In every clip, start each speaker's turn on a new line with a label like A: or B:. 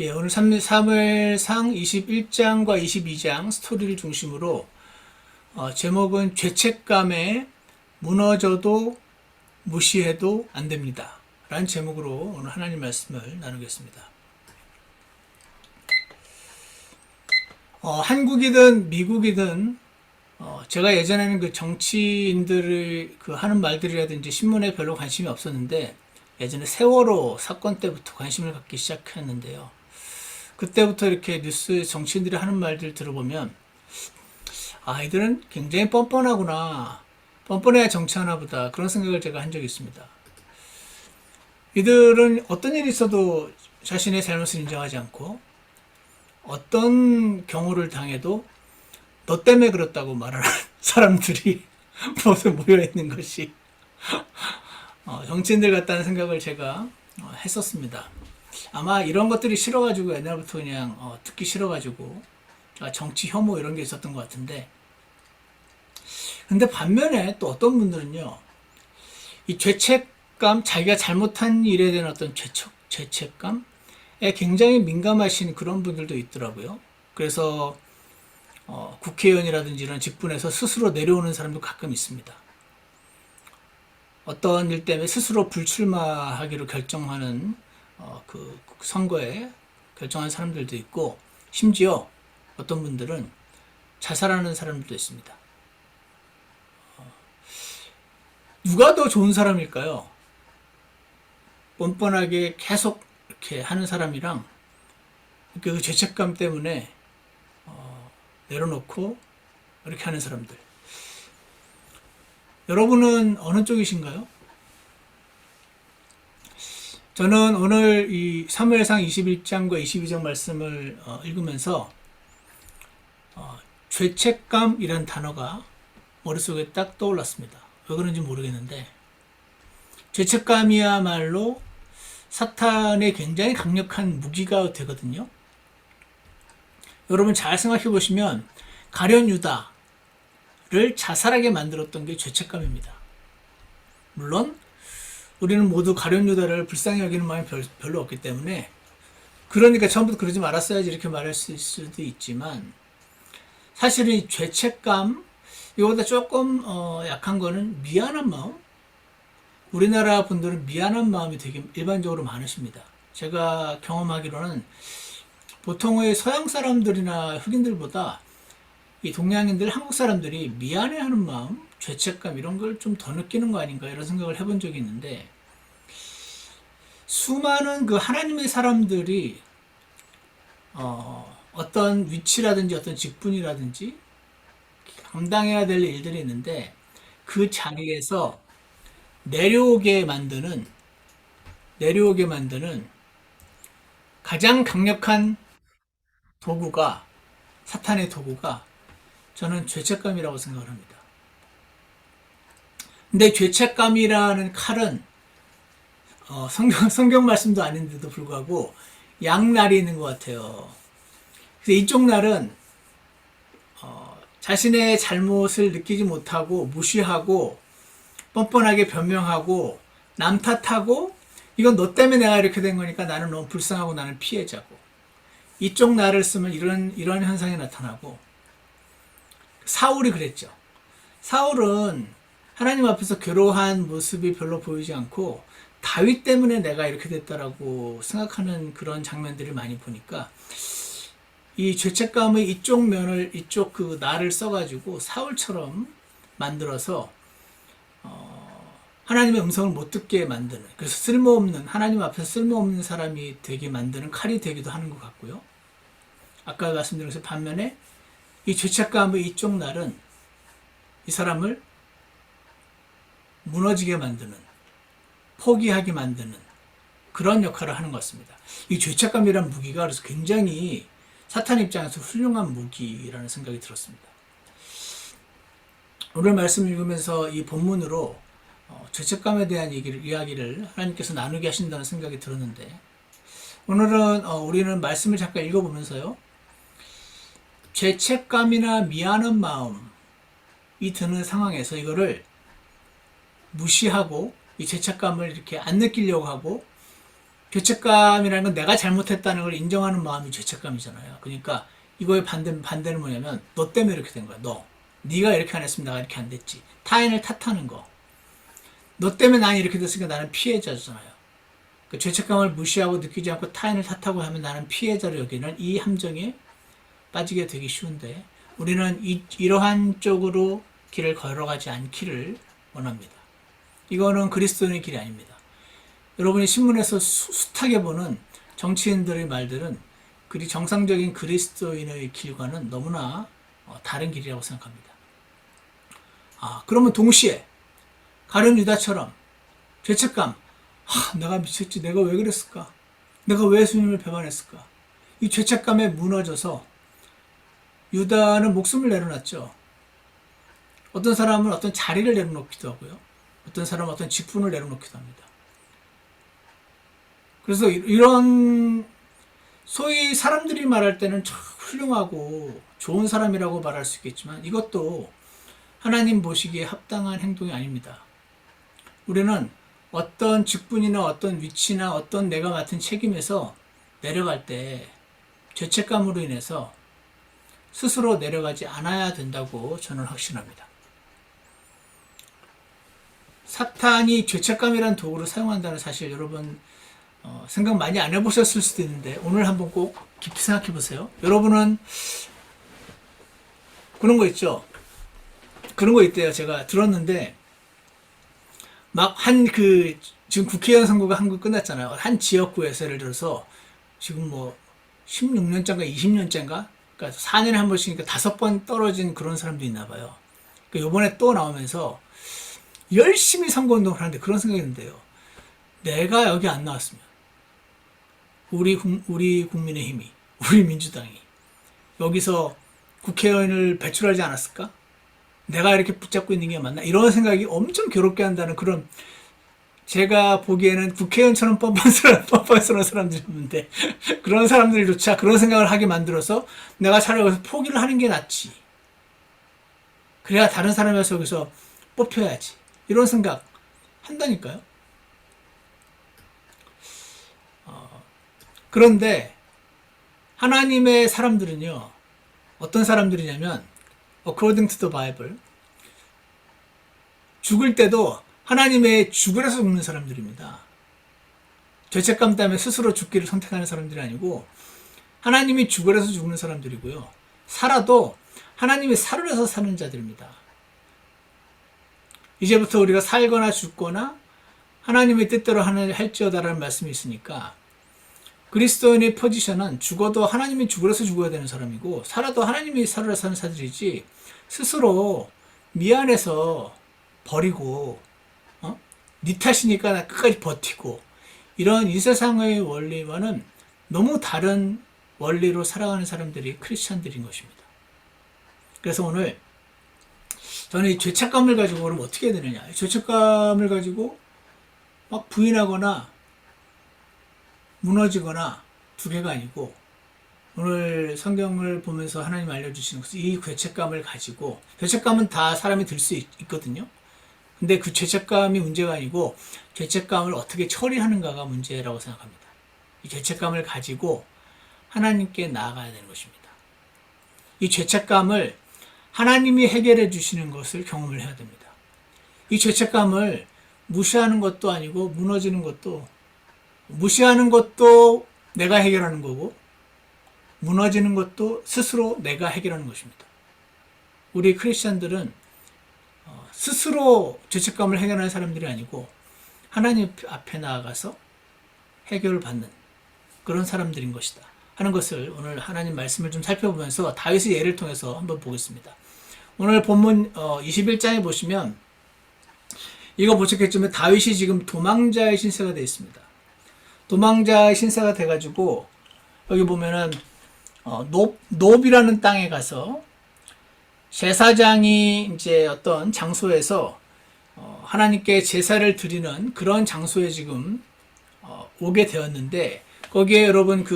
A: 예, 오늘 사무엘상 21장과 22장 스토리를 중심으로 제목은 죄책감에 무너져도 무시해도 안 됩니다. 라는 제목으로 오늘 하나님 말씀을 나누겠습니다. 한국이든 미국이든 제가 예전에는 그 정치인들의 그 하는 말들이라든지 신문에 별로 관심이 없었는데 예전에 세월호 사건 때부터 관심을 갖기 시작했는데요. 그때부터 이렇게 뉴스 정치인들이 하는 말들 들어보면 이들은 굉장히 뻔뻔하구나. 뻔뻔해야 정치하나 보다. 그런 생각을 제가 한 적이 있습니다. 이들은 어떤 일이 있어도 자신의 잘못을 인정하지 않고 어떤 경우를 당해도 너 때문에 그렇다고 말하는 사람들이 모두 모여있는 것이 정치인들 같다는 생각을 제가 했었습니다. 아마 이런 것들이 싫어가지고 옛날부터 그냥 듣기 싫어가지고 정치 혐오 이런 게 있었던 것 같은데, 근데 반면에 또 어떤 분들은요, 이 죄책감, 자기가 잘못한 일에 대한 어떤 죄책감에 굉장히 민감하신 그런 분들도 있더라고요. 그래서 국회의원이라든지 이런 직분에서 스스로 내려오는 사람도 가끔 있습니다. 어떤 일 때문에 스스로 불출마하기로 결정하는 그 선거에 결정한 사람들도 있고, 심지어 어떤 분들은 자살하는 사람들도 있습니다. 누가 더 좋은 사람일까요? 뻔뻔하게 계속 이렇게 하는 사람이랑 그 죄책감 때문에 내려놓고 이렇게 하는 사람들. 여러분은 어느 쪽이신가요? 저는 오늘 이 사무엘상 21장과 22장 말씀을 읽으면서 죄책감이라는 단어가 머릿속에 딱 떠올랐습니다. 왜 그런지 모르겠는데, 죄책감이야말로 사탄의 굉장히 강력한 무기가 되거든요. 여러분 잘 생각해 보시면 가룟 유다를 자살하게 만들었던 게 죄책감입니다. 물론 우리는 모두 가룟 유다를 불쌍히 여기는 마음이 별로 없기 때문에, 그러니까 처음부터 그러지 말았어야지 이렇게 말할 수도 있지만, 사실은 이 죄책감, 이거보다 조금 약한 거는 미안한 마음. 우리나라 분들은 미안한 마음이 되게 일반적으로 많으십니다. 제가 경험하기로는 보통의 서양 사람들이나 흑인들보다 이 동양인들, 한국 사람들이 미안해하는 마음, 죄책감 이런 걸 좀 더 느끼는 거 아닌가 이런 생각을 해본 적이 있는데, 수많은 그 하나님의 사람들이 어떤 위치라든지 어떤 직분이라든지 감당해야 될 일들이 있는데, 그 자리에서 내려오게 만드는 가장 강력한 도구가, 사탄의 도구가 저는 죄책감이라고 생각을 합니다. 근데 죄책감이라는 칼은 성경 말씀도 아닌데도 불구하고 양날이 있는 것 같아요. 그래서 이쪽 날은 자신의 잘못을 느끼지 못하고 무시하고 뻔뻔하게 변명하고 남 탓하고, 이건 너 때문에 내가 이렇게 된 거니까 나는 너무 불쌍하고 나는 피해자고, 이쪽 날을 쓰면 이런 현상이 나타나고, 사울이 그랬죠. 사울은 하나님 앞에서 괴로워한 모습이 별로 보이지 않고 다윗 때문에 내가 이렇게 됐다라고 생각하는 그런 장면들을 많이 보니까, 이 죄책감의 이쪽 그 나를 써가지고 사울처럼 만들어서 하나님의 음성을 못 듣게 만드는, 그래서 하나님 앞에서 쓸모없는 사람이 되게 만드는 칼이 되기도 하는 것 같고요. 아까 말씀드린 것처럼 반면에 이 죄책감의 이쪽 날은 이 사람을 무너지게 만드는, 포기하게 만드는 그런 역할을 하는 것 같습니다. 이 죄책감이란 무기가 그래서 굉장히 사탄 입장에서 훌륭한 무기라는 생각이 들었습니다. 오늘 말씀 읽으면서 이 본문으로 죄책감에 대한 이야기를 하나님께서 나누게 하신다는 생각이 들었는데, 오늘은 우리는 말씀을 잠깐 읽어보면서요, 죄책감이나 미안한 마음이 드는 상황에서 이거를 무시하고 이 죄책감을 이렇게 안 느끼려고 하고 죄책감이라는 건 내가 잘못했다는 걸 인정하는 마음이 죄책감이잖아요. 그러니까 이거의 반대는 뭐냐면 너 때문에 이렇게 된 거야. 네가 이렇게 안 했으면 내가 이렇게 안 됐지. 타인을 탓하는 거. 너 때문에 나는 이렇게 됐으니까 나는 피해자잖아요. 그 죄책감을 무시하고 느끼지 않고 타인을 탓하고 하면 나는 피해자로 여기는 이 함정에 빠지게 되기 쉬운데 우리는 이러한 쪽으로 길을 걸어가지 않기를 원합니다. 이거는 그리스도인의 길이 아닙니다. 여러분이 신문에서 숱하게 보는 정치인들의 말들은 그리 정상적인 그리스도인의 길과는 너무나 다른 길이라고 생각합니다. 그러면 동시에 가룟 유다처럼 죄책감, 내가 미쳤지, 내가 왜 그랬을까? 내가 왜 예수님을 배반했을까? 이 죄책감에 무너져서 유다는 목숨을 내려놨죠. 어떤 사람은 어떤 자리를 내려놓기도 하고요. 어떤 사람은 어떤 직분을 내려놓기도 합니다. 그래서 이런 소위 사람들이 말할 때는 참 훌륭하고 좋은 사람이라고 말할 수 있겠지만 이것도 하나님 보시기에 합당한 행동이 아닙니다. 우리는 어떤 직분이나 어떤 위치나 어떤 내가 맡은 책임에서 내려갈 때 죄책감으로 인해서 스스로 내려가지 않아야 된다고 저는 확신합니다. 사탄이 죄책감이라는 도구를 사용한다는 사실 여러분 생각 많이 안 해보셨을 수도 있는데 오늘 한번 꼭 깊이 생각해 보세요. 여러분은 그런 거 있죠? 그런 거 있대요. 제가 들었는데 막 지금 국회의원 선거가 한국 끝났잖아요. 한 지역구에서 예를 들어서 지금 뭐 16년째인가 20년째인가 그러니까 4년에 한 번씩이니까 5번 떨어진 그런 사람도 있나 봐요. 그러니까 이번에 또 나오면서 열심히 선거운동을 하는데 그런 생각이 드는데요. 내가 여기 안 나왔으면 우리 국민의힘이 우리 민주당이 여기서 국회의원을 배출하지 않았을까? 내가 이렇게 붙잡고 있는 게 맞나? 이런 생각이 엄청 괴롭게 한다는 그런 제가 보기에는 국회의원처럼 뻔뻔스러운 사람들이 있는데 그런 사람들조차 그런 생각을 하게 만들어서 내가 차라리 여기서 포기를 하는 게 낫지. 그래야 다른 사람에서 여기서 뽑혀야지. 이런 생각 한다니까요. 그런데 하나님의 사람들은요. 어떤 사람들이냐면 according to the Bible 죽을 때도 하나님의 죽으라서 죽는 사람들입니다. 죄책감 때문에 스스로 죽기를 선택하는 사람들이 아니고 하나님이 죽으라서 죽는 사람들이고요. 살아도 하나님이 살으라서 사는 자들입니다. 이제부터 우리가 살거나 죽거나 하나님의 뜻대로 할지어다라는 말씀이 있으니까 그리스도인의 포지션은 죽어도 하나님이 죽으라서 죽어야 되는 사람이고 살아도 하나님이 살으라서 사는 사람들이지 스스로 미안해서 버리고 네 탓이니까 나 끝까지 버티고 이런 이 세상의 원리와는 너무 다른 원리로 살아가는 사람들이 크리스찬들인 것입니다. 그래서 오늘 저는 이 죄책감을 가지고 그럼 어떻게 해야 되느냐. 죄책감을 가지고 막 부인하거나 무너지거나 두 개가 아니고 오늘 성경을 보면서 하나님 알려주시는 것은 이 죄책감을 가지고 죄책감은 다 사람이 들 수 있거든요. 근데 그 죄책감이 문제가 아니고 죄책감을 어떻게 처리하는가가 문제라고 생각합니다. 이 죄책감을 가지고 하나님께 나아가야 되는 것입니다. 이 죄책감을 하나님이 해결해 주시는 것을 경험을 해야 됩니다. 이 죄책감을 무시하는 것도 아니고 무너지는 것도 무시하는 것도 내가 해결하는 거고 무너지는 것도 스스로 내가 해결하는 것입니다. 우리 크리스천들은 스스로 죄책감을 해결하는 사람들이 아니고 하나님 앞에 나아가서 해결을 받는 그런 사람들인 것이다 하는 것을 오늘 하나님 말씀을 좀 살펴보면서 다윗의 예를 통해서 한번 보겠습니다. 오늘 본문 21장에 보시면 이거 보셨겠지만 다윗이 지금 도망자의 신세가 되어 있습니다. 도망자의 신세가 돼가지고 여기 보면은 노비라는 땅에 가서 제사장이 이제 어떤 장소에서 하나님께 제사를 드리는 그런 장소에 지금 오게 되었는데 거기에 여러분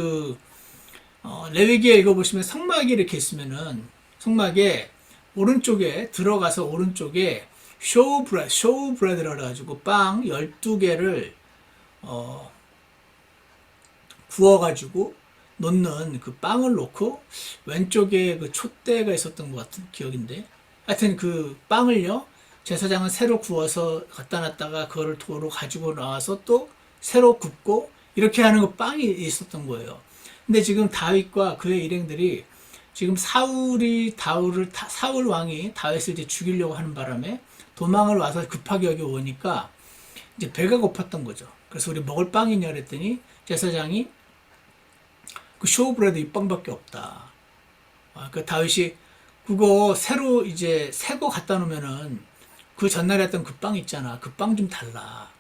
A: 레위기에 읽어보시면 성막이 이렇게 있으면은 성막에 오른쪽에 들어가서 오른쪽에 쇼브레드라 가지고 빵 12개를 구워가지고 놓는 그 빵을 놓고 왼쪽에 그 촛대가 있었던 것 같은 기억인데, 하여튼 그 빵을요, 제사장은 새로 구워서 갖다 놨다가 그거를 도로 가지고 나와서 또 새로 굽고 이렇게 하는 그 빵이 있었던 거예요. 근데 지금 다윗과 그의 일행들이 지금 사울 왕이 다윗을 이제 죽이려고 하는 바람에 도망을 와서 급하게 여기 오니까 이제 배가 고팠던 거죠. 그래서 우리 먹을 빵이냐 그랬더니 제사장이 그 쇼브레드 이 빵밖에 없다. 그 다윗이 그거 새로 이제 새거 갖다 놓으면은 그 전날에 했던 그 빵 있잖아. 그 빵 좀 달라.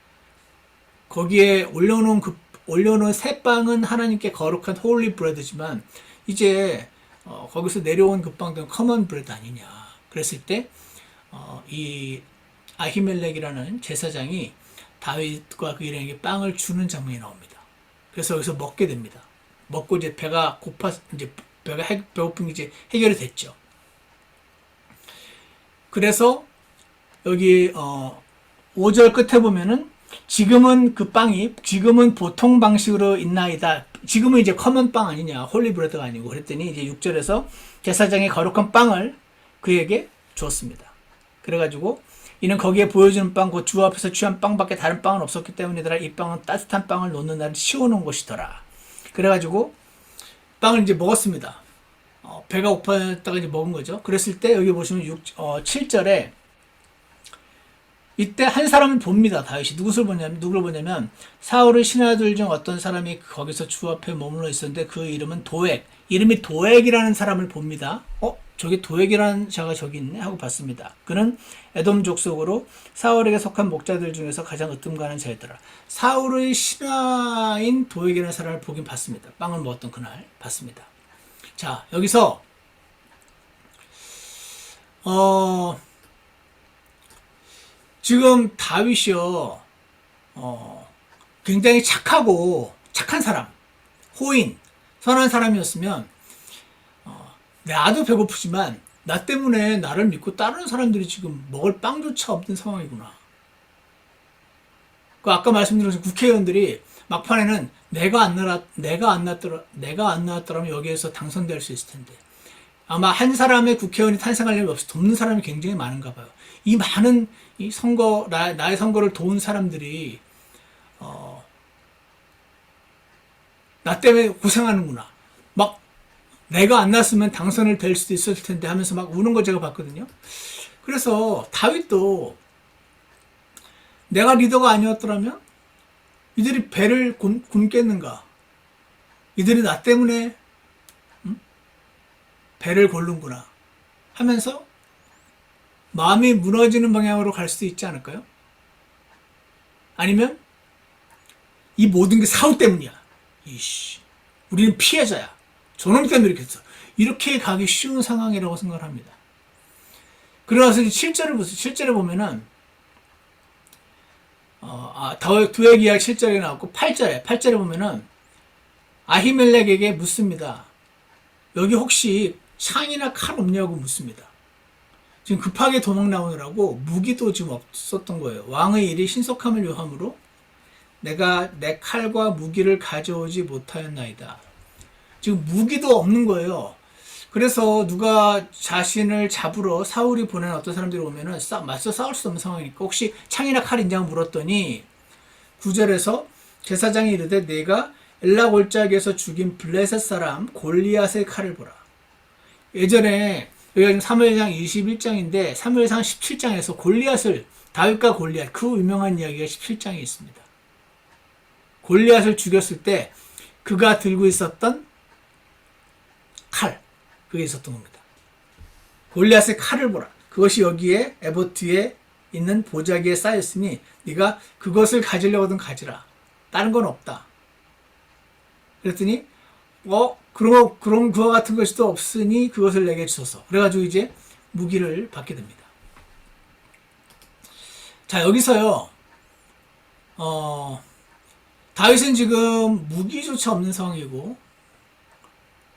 A: 거기에 올려놓은 새 빵은 하나님께 거룩한 홀리 브레드지만 이제 거기서 내려온 그 빵들은 커먼 브레드 아니냐. 그랬을 때 이 아히멜렉이라는 제사장이 다윗과 그 일행에게 빵을 주는 장면이 나옵니다. 그래서 여기서 먹게 됩니다. 먹고 이제 배가 이제 배고픈 게 이제 해결이 됐죠. 그래서 여기 5절 끝에 보면은 지금은 그 빵이 지금은 보통 방식으로 있나이다. 지금은 이제 커먼 빵 아니냐, 홀리 브레드가 아니고. 그랬더니 이제 6절에서 제사장이 거룩한 빵을 그에게 주었습니다. 그래가지고 이는 거기에 보여주는 빵 곧 주 앞에서 취한 빵밖에 다른 빵은 없었기 때문이더라. 이 빵은 따뜻한 빵을 놓는 날을 씌워놓은 것이더라. 그래가지고 빵을 이제 먹었습니다. 배가 고팠다가 이제 먹은 거죠. 그랬을 때 여기 보시면 7절에 이때 한 사람을 봅니다. 다윗이 누구를 보냐면 사울의 신하들 중 어떤 사람이 거기서 주 앞에 머물러 있었는데 그 이름은 도액. 이름이 도액이라는 사람을 봅니다. 저기 도액이라는 자가 저기 있네 하고 봤습니다. 그는 에돔 족속으로 사울에게 속한 목자들 중에서 가장 으뜸가는 자였더라. 사울의 신하인 도액이라는 사람을 보긴 봤습니다. 빵을 먹었던 그날 봤습니다. 자, 여기서 지금 다윗이요, 굉장히 착한 사람, 호인, 선한 사람이었으면, 나도 배고프지만, 나 때문에 나를 믿고 다른 사람들이 지금 먹을 빵조차 없는 상황이구나. 아까 말씀드린 국회의원들이 막판에는 내가 안 나왔더라면 여기에서 당선될 수 있을 텐데. 아마 한 사람의 국회의원이 탄생하려면 없이 돕는 사람이 굉장히 많은가 봐요. 이 많은 이 선거, 나의 선거를 도운 사람들이, 나 때문에 고생하는구나. 막, 내가 안 났으면 당선을 될 수도 있었을 텐데 하면서 막 우는 거 제가 봤거든요. 그래서 다윗도 내가 리더가 아니었더라면 이들이 배를 굶겠는가? 이들이 나 때문에 배를 고른구나 하면서 마음이 무너지는 방향으로 갈 수도 있지 않을까요? 아니면 이 모든 게 사울 때문이야. 우리는 피해자야. 저놈 때문에 이렇게 했어. 이렇게 가기 쉬운 상황이라고 생각을 합니다. 그러나서 7절을 보세요. 7절에 보면은 도액 이야기 7절에 나왔고 8절에 보면은 아히멜렉에게 묻습니다. 여기 혹시 창이나 칼 없냐고 묻습니다. 지금 급하게 도망 나오느라고 무기도 지금 없었던 거예요. 왕의 일이 신속함을 요함으로 내가 내 칼과 무기를 가져오지 못하였나이다. 지금 무기도 없는 거예요. 그래서 누가 자신을 잡으러 사울이 보낸 어떤 사람들이 오면은 맞서 싸울 수 없는 상황이니까 혹시 창이나 칼 있냐고 물었더니 9절에서 제사장이 이르되 내가 엘라 골짜기에서 죽인 블레셋 사람 골리앗의 칼을 보라. 예전에 여기가 지금 사무엘상 21장인데 사무엘상 17장에서 다윗과 골리앗 그 유명한 이야기가 17장에 있습니다. 골리앗을 죽였을 때 그가 들고 있었던 칼, 그게 있었던 겁니다. 골리앗의 칼을 보라. 그것이 여기에 에봇 뒤에 있는 보자기에 쌓였으니 네가 그것을 가지려거든 가지라. 다른 건 없다. 그랬더니 그럼 그와 같은 것이 또 없으니 그것을 내게 주소서. 그래가지고 이제 무기를 받게 됩니다. 자, 여기서요, 다윗은 지금 무기조차 없는 상황이고,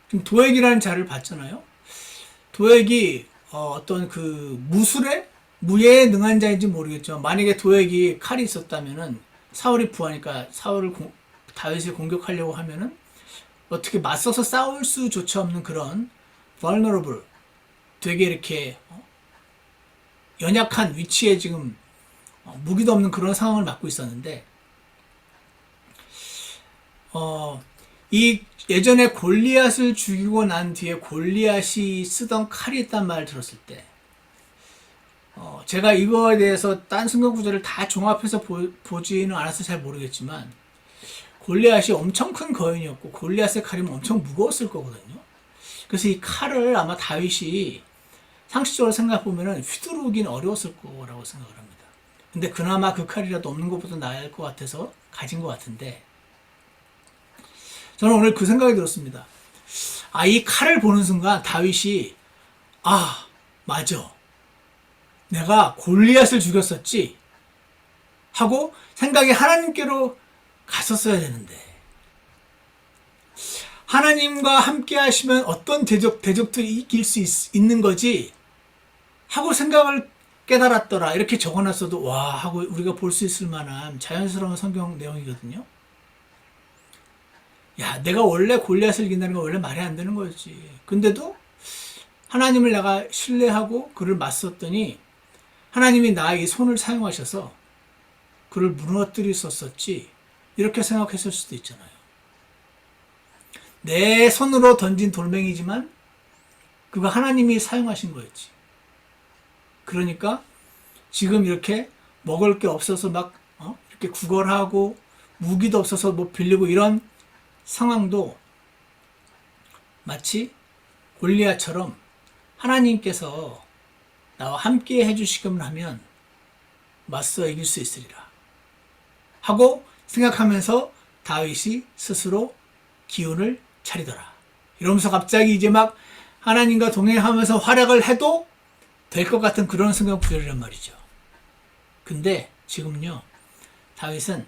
A: 지금 도액이라는 자를 봤잖아요. 도액이 어떤 그 무예에 능한 자인지 모르겠지만, 만약에 도액이 칼이 있었다면은 사울이 부하니까 다윗을 공격하려고 하면은 어떻게 맞서서 싸울 수조차 없는 그런 vulnerable, 되게 이렇게 연약한 위치에 지금 무기도 없는 그런 상황을 맞고 있었는데, 이 예전에 골리앗을 죽이고 난 뒤에 골리앗이 쓰던 칼이 있단 말을 들었을 때, 제가 이거에 대해서 딴 성경 구절을 다 종합해서 보지는 않아서 잘 모르겠지만, 골리앗이 엄청 큰 거인이었고 골리앗의 칼이면 엄청 무거웠을 거거든요. 그래서 이 칼을 아마 다윗이 상식적으로 생각해보면 휘두르긴 어려웠을 거라고 생각을 합니다. 근데 그나마 그 칼이라도 없는 것보다 나을 것 같아서 가진 것 같은데, 저는 오늘 그 생각이 들었습니다. 이 칼을 보는 순간 다윗이 맞아, 내가 골리앗을 죽였었지 하고 생각이 하나님께로 갔었어야 되는데, 하나님과 함께 하시면 어떤 대적들이 이길 수 있는 거지 하고 생각을 깨달았더라, 이렇게 적어놨어도 와 하고 우리가 볼 수 있을 만한 자연스러운 성경 내용이거든요. 야, 내가 원래 골리앗을 이긴다는 건 원래 말이 안 되는 거였지. 근데도 하나님을 내가 신뢰하고 그를 맞섰더니 하나님이 나의 손을 사용하셔서 그를 무너뜨렸었지, 이렇게 생각했을 수도 있잖아요. 내 손으로 던진 돌멩이지만 그거 하나님이 사용하신 거였지. 그러니까 지금 이렇게 먹을 게 없어서 막 이렇게 구걸하고 무기도 없어서 뭐 빌리고 이런 상황도 마치 골리앗처럼 하나님께서 나와 함께 해주시기만 하면 맞서 이길 수 있으리라 하고 생각하면서 다윗이 스스로 기운을 차리더라. 이러면서 갑자기 이제 막 하나님과 동행하면서 활약을 해도 될 것 같은 그런 성경 구절이란 말이죠. 근데 지금요, 다윗은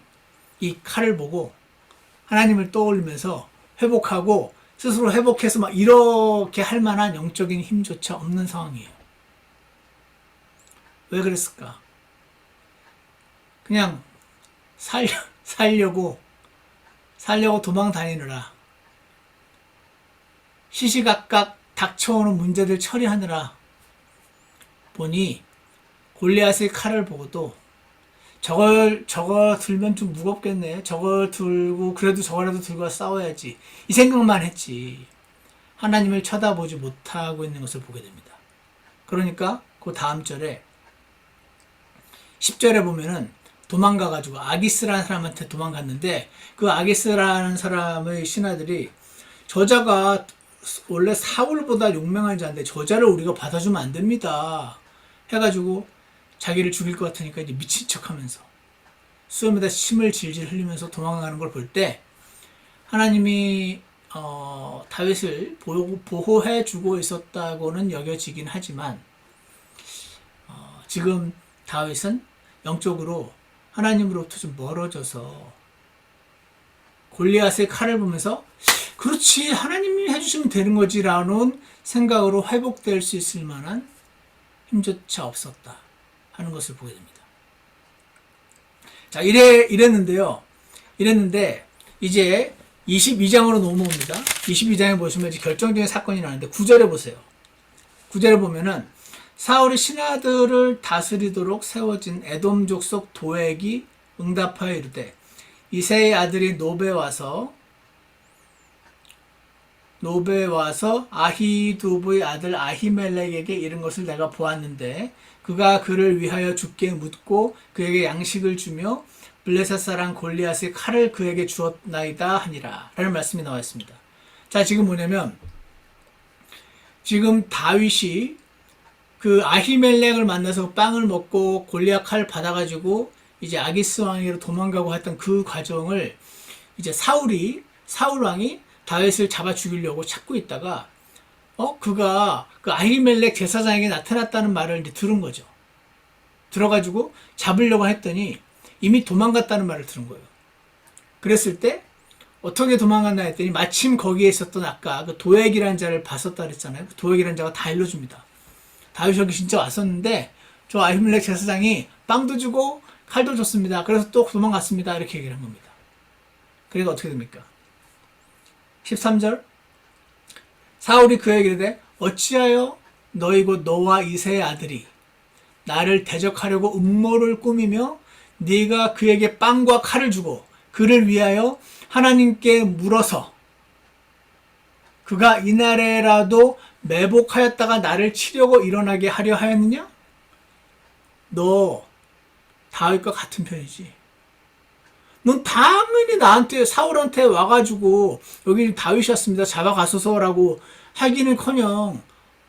A: 이 칼을 보고 하나님을 떠올리면서 회복하고 스스로 회복해서 막 이렇게 할 만한 영적인 힘조차 없는 상황이에요. 왜 그랬을까? 그냥 살려고 도망 다니느라, 시시각각 닥쳐오는 문제들 처리하느라 보니 골리앗의 칼을 보고도 저걸 들면 좀 무겁겠네, 저걸 들고 그래도 저거라도 들고 싸워야지, 이 생각만 했지 하나님을 쳐다보지 못하고 있는 것을 보게 됩니다. 그러니까 그 다음 절에 10절에 보면은 도망가가지고 아기스라는 사람한테 도망갔는데, 그 아기스라는 사람의 신하들이 저자가 원래 사울보다 용맹한 자인데 저자를 우리가 받아주면 안 됩니다 해가지고 자기를 죽일 것 같으니까 이제 미친 척하면서 수염에다 침을 질질 흘리면서 도망가는 걸 볼 때, 하나님이 다윗을 보호해 주고 있었다고는 여겨지긴 하지만, 지금 다윗은 영적으로 하나님으로부터 좀 멀어져서 골리앗의 칼을 보면서 그렇지, 하나님이 해주시면 되는 거지라는 생각으로 회복될 수 있을 만한 힘조차 없었다 하는 것을 보게 됩니다. 자, 이랬는데 이제 22장으로 넘어옵니다. 22장에 보시면 이제 결정적인 사건이 나는데 9절에 보세요. 9절에 보면은 사울의 신하들을 다스리도록 세워진 에돔 족속 도액이 응답하여 이르되, 이새의 아들이 노베 와서 아히두브의 아들 아히멜렉에게 이른 것을 내가 보았는데, 그가 그를 위하여 죽게 묻고 그에게 양식을 주며 블레셋 사람 골리앗의 칼을 그에게 주었나이다 하니라 라는 말씀이 나와 있습니다. 자, 지금 뭐냐면, 지금 다윗이 그 아히멜렉을 만나서 빵을 먹고 골리앗 칼을 받아가지고 이제 아기스 왕에게로 도망가고 했던 그 과정을 이제 사울 왕이 다윗을 잡아 죽이려고 찾고 있다가 그가 그 아히멜렉 제사장에게 나타났다는 말을 이제 들은 거죠. 들어가지고 잡으려고 했더니 이미 도망갔다는 말을 들은 거예요. 그랬을 때 어떻게 도망갔나 했더니 마침 거기에 있었던 아까 그 도액이라는 자를 봤었다 그랬잖아요. 그 도액이라는 자가 다 일러줍니다. 다윗이 여기 진짜 왔었는데 저 아히멜렉 제사장이 빵도 주고 칼도 줬습니다. 그래서 또 도망갔습니다. 이렇게 얘기를 한 겁니다. 그러니까 어떻게 됩니까? 13절 사울이 그에게 이르되 어찌하여 너희 곧 너와 이새의 아들이 나를 대적하려고 음모를 꾸미며 네가 그에게 빵과 칼을 주고 그를 위하여 하나님께 물어서 그가 이날에라도 매복하였다가 나를 치려고 일어나게 하려 하였느냐? 너 다윗과 같은 편이지. 넌 당연히 나한테 사울한테 와가지고 여기 다윗이 왔습니다. 잡아가소서라고 하기는커녕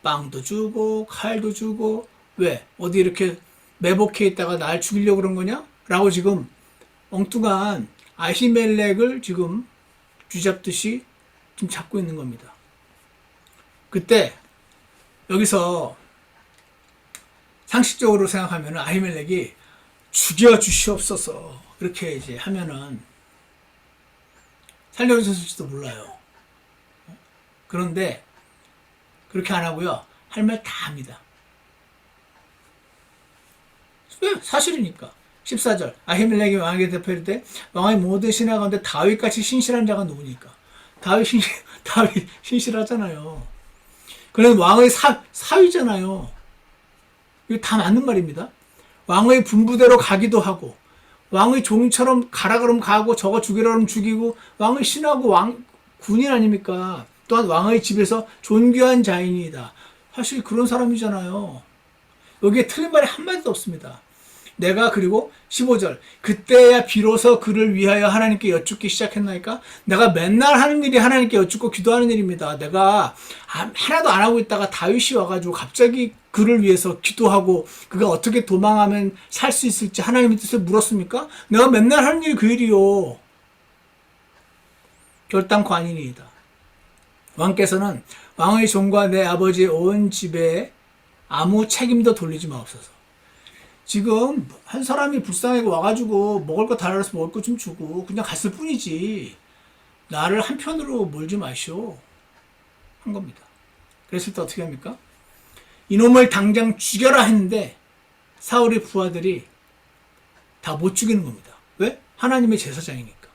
A: 빵도 주고 칼도 주고 왜? 어디 이렇게 매복해 있다가 날 죽이려고 그런 거냐? 라고 지금 엉뚱한 아히멜렉을 지금 쥐잡듯이 지금 잡고 있는 겁니다. 그때 여기서 상식적으로 생각하면 아히멜렉이 죽여주시옵소서 이렇게 이제 하면은 살려주셨을지도 몰라요. 그런데 그렇게 안 하고요. 할 말 다 합니다. 왜? 사실이니까. 14절 아히멜렉이 왕에게 대표할 때 왕의 모든 신하 가운데 다윗같이 신실한 자가 누구니까? 다윗 신실하잖아요. 그는 왕의 사위잖아요. 이거 다 맞는 말입니다. 왕의 분부대로 가기도 하고 왕의 종처럼 가라 그러면 가고 저거 죽이라 그러면 죽이고 왕의 신하고 왕 군인 아닙니까? 또한 왕의 집에서 존귀한 자인이다. 사실 그런 사람이잖아요. 여기에 틀린 말이 한마디도 없습니다. 내가 그리고 15절 그때야 비로소 그를 위하여 하나님께 여쭙기 시작했나이까? 내가 맨날 하는 일이 하나님께 여쭙고 기도하는 일입니다. 내가 하나도 안 하고 있다가 다윗이 와가지고 갑자기 그를 위해서 기도하고 그가 어떻게 도망하면 살 수 있을지 하나님의 뜻을 물었습니까? 내가 맨날 하는 일이 그 일이요. 결단코 아니니이다. 왕께서는 왕의 종과 내 아버지의 온 집에 아무 책임도 돌리지 마옵소서. 지금 한 사람이 불쌍하게 와가지고 먹을 거 달라서 먹을 거 좀 주고 그냥 갔을 뿐이지 나를 한편으로 몰지 마시오 한 겁니다. 그랬을 때 어떻게 합니까? 이놈을 당장 죽여라 했는데 사울의 부하들이 다 못 죽이는 겁니다. 왜? 하나님의 제사장이니까.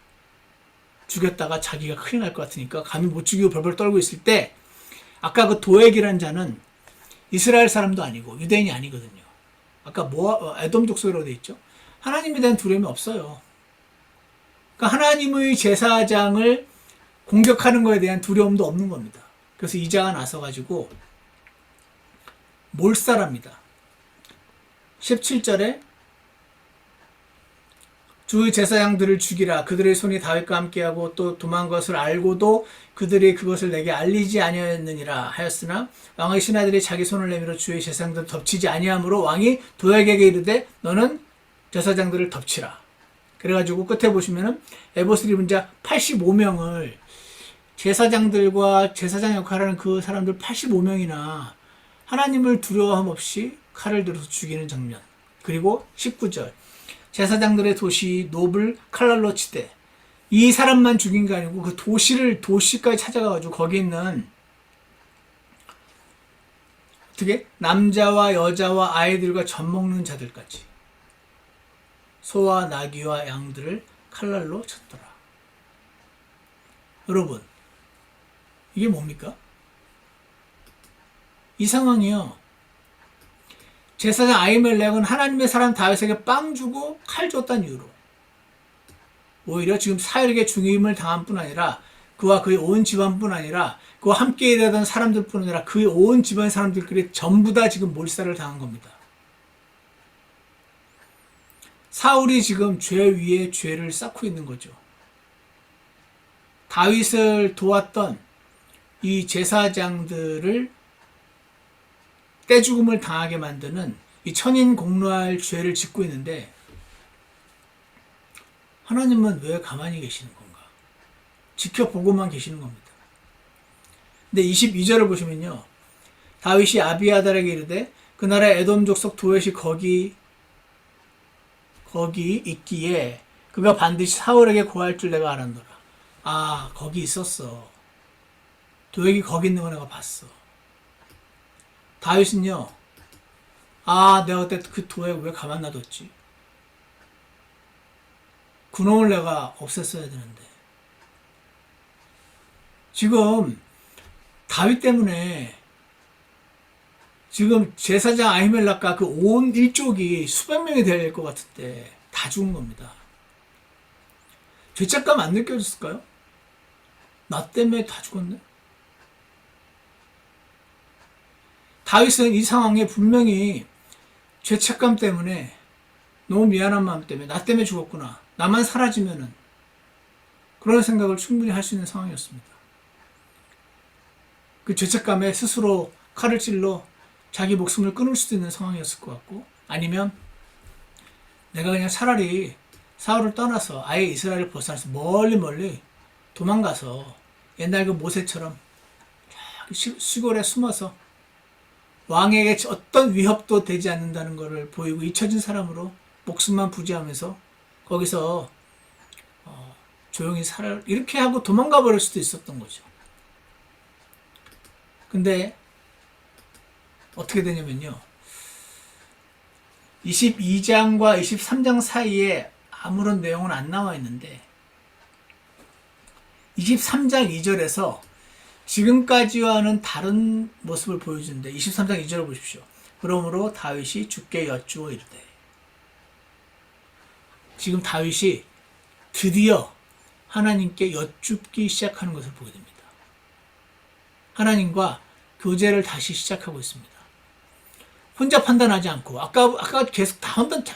A: 죽였다가 자기가 큰일 날 것 같으니까 감히 못 죽이고 벌벌 떨고 있을 때 아까 그 도액이라는 자는 이스라엘 사람도 아니고 유대인이 아니거든요. 아까 에돔 족속이라고 되어 있죠. 하나님에 대한 두려움이 없어요. 그러니까 하나님의 제사장을 공격하는 것에 대한 두려움도 없는 겁니다. 그래서 이자가 나서가지고 몰살합니다. 17절에 주의 제사장들을 죽이라. 그들의 손이 다윗과 함께하고 또 도망간 것을 알고도 그들이 그것을 내게 알리지 아니하였느니라 하였으나 왕의 신하들이 자기 손을 내밀어 주의 제사장들을 덮치지 아니하므로 왕이 도액에게 이르되 너는 제사장들을 덮치라. 그래가지고 끝에 보시면은 에봇을 입은 자 85명을 제사장들과 제사장 역할을 하는 그 사람들 85명이나 하나님을 두려워함 없이 칼을 들어서 죽이는 장면. 그리고 19절 제사장들의 도시 놉을 칼날로 치되 이 사람만 죽인 게 아니고 그 도시까지 찾아가가지고 거기 있는 어떻게 남자와 여자와 아이들과 젖 먹는 자들까지 소와 나귀와 양들을 칼날로 쳤더라. 여러분 이게 뭡니까? 이 상황이요. 제사장 아히멜렉은 하나님의 사람 다윗에게 빵 주고 칼 줬다는 이유로 오히려 지금 사울에게 죽임을 당한 뿐 아니라 그와 그의 온 집안뿐 아니라 그와 함께 일하던 사람들뿐 아니라 그의 온 집안 사람들끼리 전부 다 지금 몰살을 당한 겁니다. 사울이 지금 죄 위에 죄를 쌓고 있는 거죠. 다윗을 도왔던 이 제사장들을 떼죽음을 당하게 만드는 이 천인 공로할 죄를 짓고 있는데 하나님은 왜 가만히 계시는 건가? 지켜보고만 계시는 겁니다. 근데 22절을 보시면요. 다윗이 아비아달에게 이르되 그 나라의 에돔 족속 도액이 거기 있기에 그가 반드시 사울에게 고할 줄 내가 알았노라. 아, 거기 있었어. 도액이 거기 있는 거 내가 봤어. 다윗은요, 내가 그때 그 도액 왜 가만 놔뒀지? 그놈을 내가 없앴어야 되는데. 지금 다윗 때문에 지금 제사장 아히멜락과 그 온 일족이 수백 명이 될 것 같은데 다 죽은 겁니다. 죄책감 안 느껴졌을까요? 나 때문에 다 죽었네? 다윗은 이 상황에 분명히 죄책감 때문에 너무 미안한 마음 때문에 나 때문에 죽었구나. 나만 사라지면은 그런 생각을 충분히 할 수 있는 상황이었습니다. 그 죄책감에 스스로 칼을 찔러 자기 목숨을 끊을 수도 있는 상황이었을 것 같고, 아니면 내가 그냥 차라리 사울을 떠나서 아예 이스라엘을 벗어나서 멀리 도망가서 옛날 그 모세처럼 시골에 숨어서 왕에게 어떤 위협도 되지 않는다는 것을 보이고 잊혀진 사람으로 목숨만 부지하면서 거기서 조용히 살아 이렇게 하고 도망가 버릴 수도 있었던 거죠. 근데 어떻게 되냐면요, 22장과 23장 사이에 아무런 내용은 안 나와 있는데 23장 2절에서 지금까지와는 다른 모습을 보여주는데 23장 2절을 보십시오. 그러므로 다윗이 주께 여쭈어 이르되, 지금 다윗이 드디어 하나님께 여쭙기 시작하는 것을 보게 됩니다. 하나님과 교제를 다시 시작하고 있습니다. 혼자 판단하지 않고, 아까 계속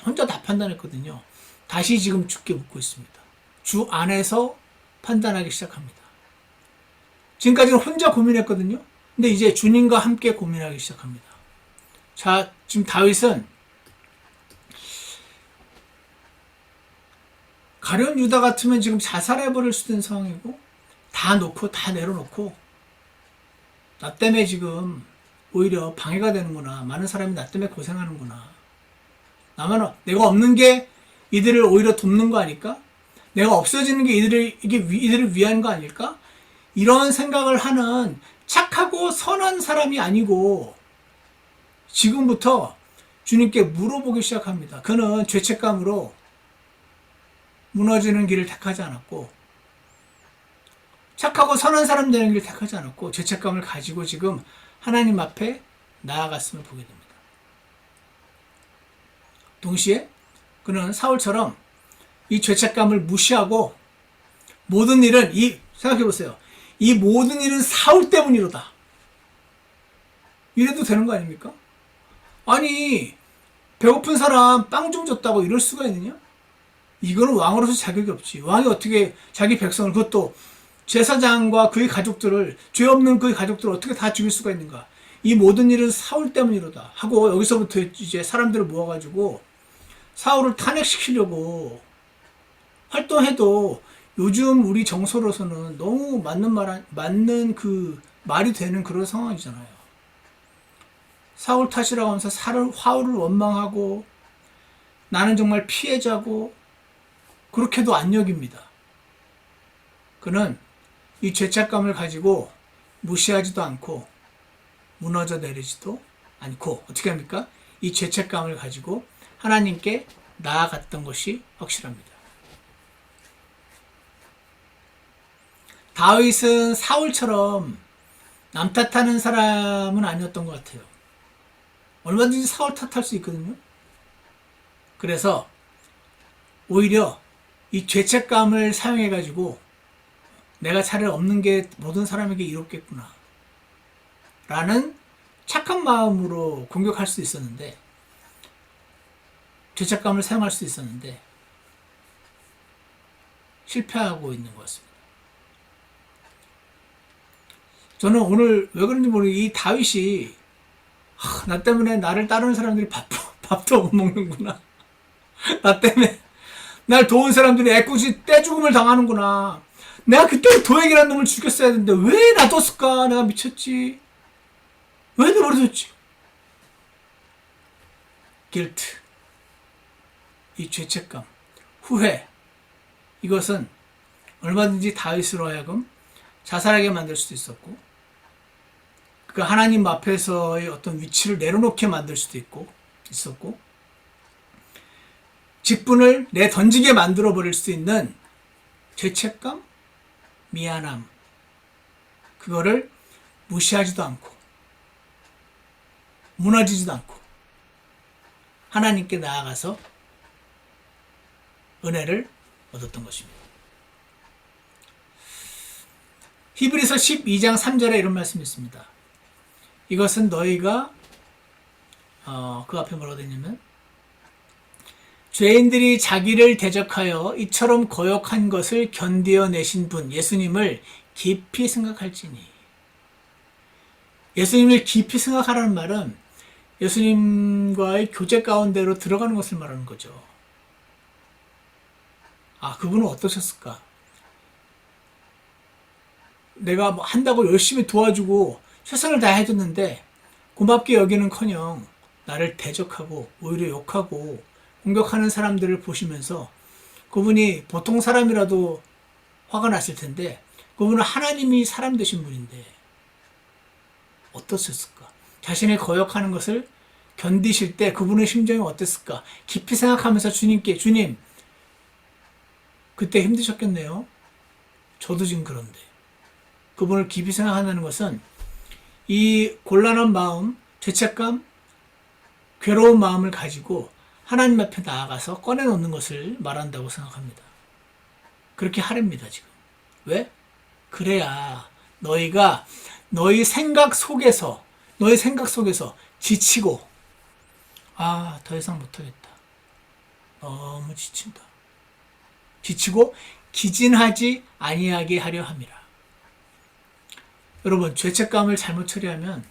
A: 혼자 다 판단했거든요. 다시 지금 주께 묻고 있습니다. 주 안에서 판단하기 시작합니다. 지금까지는 혼자 고민했거든요. 근데 이제 주님과 함께 고민하기 시작합니다. 자, 지금 다윗은 가룟 유다 같으면 지금 자살해버릴 수도 있는 상황이고, 다 내려놓고 나 때문에 지금 오히려 방해가 되는구나. 많은 사람이 나 때문에 고생하는구나. 내가 없는 게 이들을 오히려 돕는 거 아닐까? 내가 없어지는 게 이들을 위한 거 아닐까? 이런 생각을 하는 착하고 선한 사람이 아니고 지금부터 주님께 물어보기 시작합니다. 그는 죄책감으로 무너지는 길을 택하지 않았고, 착하고 선한 사람 되는 길을 택하지 않았고, 죄책감을 가지고 지금 하나님 앞에 나아갔음을 보게 됩니다. 동시에 그는 사울처럼 이 죄책감을 무시하고 모든 일은 생각해 보세요. 이 모든 일은 사울 때문이로다. 이래도 되는 거 아닙니까? 아니, 배고픈 사람 빵 좀 줬다고 이럴 수가 있느냐? 이거는 왕으로서 자격이 없지. 왕이 어떻게 자기 백성을, 그것도 제사장과 그의 가족들을, 죄 없는 그의 가족들을 어떻게 다 죽일 수가 있는가? 이 모든 일은 사울 때문이로다 하고 여기서부터 이제 사람들을 모아가지고 사울을 탄핵시키려고 활동해도 요즘 우리 정서로서는 너무 맞는 그 말이 되는 그런 상황이잖아요. 사울 탓이라고 하면서 사울을 원망하고 나는 정말 피해자고 그렇게도 안 여깁니다. 그는 이 죄책감을 가지고 무시하지도 않고 무너져 내리지도 않고 어떻게 합니까? 이 죄책감을 가지고 하나님께 나아갔던 것이 확실합니다. 다윗은 사울처럼 남 탓하는 사람은 아니었던 것 같아요. 얼마든지 사울 탓할 수 있거든요. 그래서 오히려 이 죄책감을 사용해가지고 내가 차라리 없는 게 모든 사람에게 이롭겠구나 라는 착한 마음으로 공격할 수 있었는데, 죄책감을 사용할 수 있었는데 실패하고 있는 것 같습니다. 저는 오늘 왜 그런지 모르겠는데 이 다윗이 나 때문에 나를 따르는 사람들이 밥도 못 먹는구나. 나 때문에 날 도운 사람들이 애꿎이 떼죽음을 당하는구나. 내가 그때 도액이라는 놈을 죽였어야 되는데 왜 놔뒀을까? 내가 미쳤지. 왜 내버려뒀지? 길트, 이 죄책감, 후회, 이것은 얼마든지 다윗으로 하여금 자살하게 만들 수도 있었고, 그 하나님 앞에서의 어떤 위치를 내려놓게 만들 수도 있었고, 직분을 내던지게 만들어 버릴 수 있는 죄책감, 미안함, 그거를 무시하지도 않고 무너지지도 않고 하나님께 나아가서 은혜를 얻었던 것입니다. 히브리서 12장 3절에 이런 말씀이 있습니다. 이것은 너희가 그 앞에 뭐라고 되어 있냐면 죄인들이 자기를 대적하여 이처럼 거역한 것을 견디어내신 분 예수님을 깊이 생각할지니. 예수님을 깊이 생각하라는 말은 예수님과의 교제 가운데로 들어가는 것을 말하는 거죠. 그분은 어떠셨을까? 내가 뭐 한다고 열심히 도와주고 최선을 다해줬는데 고맙게 여기는커녕 나를 대적하고 오히려 욕하고 공격하는 사람들을 보시면서 그분이 보통 사람이라도 화가 났을 텐데 그분은 하나님이 사람 되신 분인데 어떠셨을까? 자신을 거역하는 것을 견디실 때 그분의 심정이 어땠을까? 깊이 생각하면서 주님께 주님 그때 힘드셨겠네요. 저도 지금 그런데 그분을 깊이 생각한다는 것은 이 곤란한 마음, 죄책감, 괴로운 마음을 가지고 하나님 앞에 나아가서 꺼내놓는 것을 말한다고 생각합니다. 그렇게 하랍니다, 지금. 왜? 그래야 너희가 너희 생각 속에서 지치고 더 이상 못하겠다. 너무 지친다. 지치고 기진하지 아니하게 하려 함이라. 여러분, 죄책감을 잘못 처리하면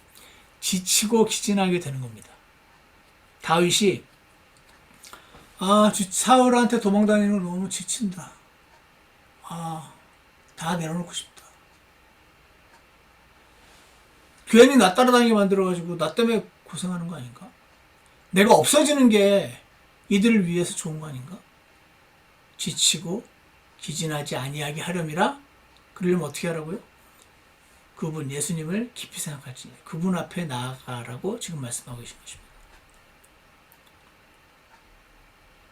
A: 지치고 기진하게 되는 겁니다. 다윗이 사울한테 도망다니는 거 너무 지친다. 다 내려놓고 싶다. 괜히 나 따라다니게 만들어가지고 나 때문에 고생하는 거 아닌가? 내가 없어지는 게 이들을 위해서 좋은 거 아닌가? 지치고 기진하지 아니하게 하렴이라. 그러려면 어떻게 하라고요? 그분 예수님을 깊이 생각할지 그분 앞에 나아가라고 지금 말씀하고 계신 것입니다.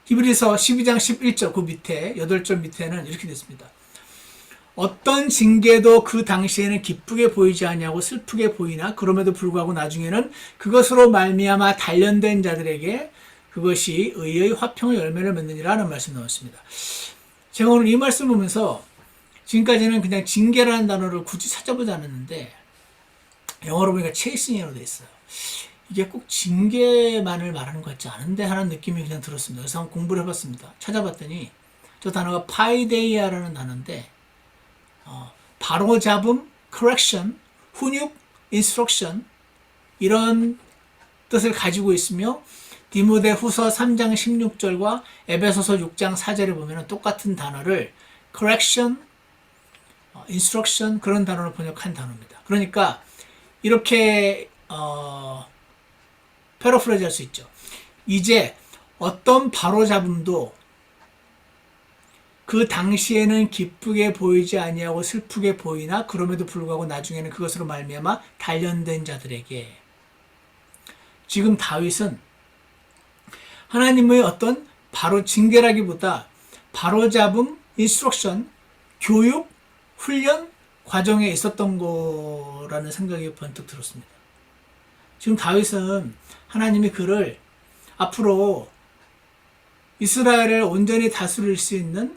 A: 히브리서 12장 11절 그 밑에 8절 밑에는 이렇게 됐습니다. 어떤 징계도 그 당시에는 기쁘게 보이지 아니하고 슬프게 보이나 그럼에도 불구하고 나중에는 그것으로 말미암아 단련된 자들에게 그것이 의의 화평의 열매를 맺느니라는 말씀 나왔습니다. 제가 오늘 이 말씀 보면서 지금까지는 그냥 징계라는 단어를 굳이 찾아보지 않았는데 영어로 보니까 체이스닝으로 되어 있어요. 이게 꼭 징계만을 말하는 것 같지 않은데 하는 느낌이 그냥 들었습니다. 그래서 한번 공부를 해봤습니다. 찾아봤더니 저 단어가 파이데이아라는 단어인데 바로잡음, correction, 훈육, instruction 이런 뜻을 가지고 있으며 디모데 후서 3장 16절과 에베소서 6장 4절에 보면 똑같은 단어를 correction, instruction 그런 단어로 번역한 단어입니다. 그러니까 이렇게 패러프레이즈 할 수 있죠. 이제 어떤 바로잡음도 그 당시에는 기쁘게 보이지 아니하고 슬프게 보이나 그럼에도 불구하고 나중에는 그것으로 말미암아 단련된 자들에게. 지금 다윗은 하나님의 어떤 바로 징계라기보다 바로잡음, 인스트럭션, 교육, 훈련 과정에 있었던 거라는 생각이 번뜩 들었습니다. 지금 다윗은 하나님이 그를 앞으로 이스라엘을 온전히 다스릴 수 있는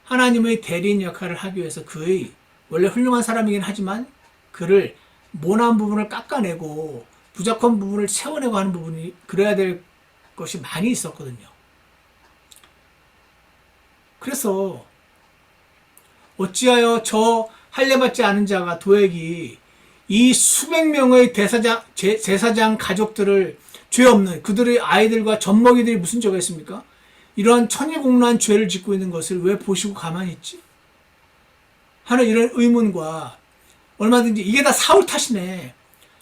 A: 하나님의 대리인 역할을 하기 위해서 그의 원래 훌륭한 사람이긴 하지만 그를 모난 부분을 깎아내고 부족한 부분을 채워내고 하는 부분이 그래야 될 것이 많이 있었거든요. 그래서 어찌하여 저 할례받지 않은 자가 도액이 이 수백 명의 제사장 가족들을 죄 없는 그들의 아이들과 젖먹이들이 무슨 죄가 있습니까? 이러한 천일공란 죄를 짓고 있는 것을 왜 보시고 가만히 있지? 하는 이런 의문과 얼마든지 이게 다 사울 탓이네.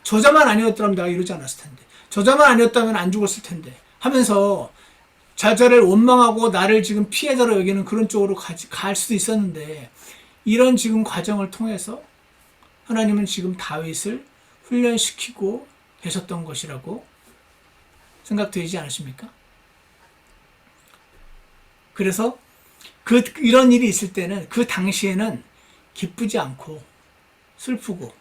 A: 저자만 아니었더라면 내가 이러지 않았을 텐데. 저자만 아니었다면 안 죽었을 텐데. 하면서 자자를 원망하고 나를 지금 피해자로 여기는 그런 쪽으로 갈 수도 있었는데 이런 지금 과정을 통해서 하나님은 지금 다윗을 훈련시키고 계셨던 것이라고 생각되지 않으십니까? 그래서 이런 일이 있을 때는 그 당시에는 기쁘지 않고 슬프고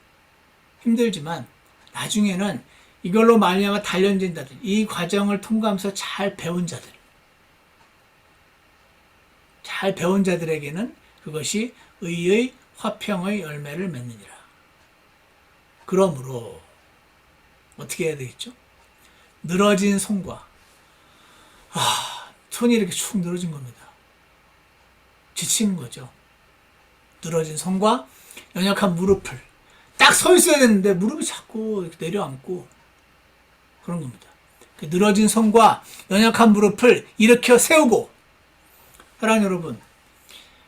A: 힘들지만 나중에는 이걸로 말미암아 단련된 자들, 이 과정을 통과하면서 잘 배운 자들에게는 그것이 의의 화평의 열매를 맺느니라. 그러므로 어떻게 해야 되겠죠? 늘어진 손과 손이 이렇게 축 늘어진 겁니다. 지치는 거죠. 늘어진 손과 연약한 무릎을 딱 서 있어야 되는데 무릎이 자꾸 이렇게 내려앉고 그런 겁니다. 늘어진 손과 연약한 무릎을 일으켜 세우고, 사랑하는 여러분,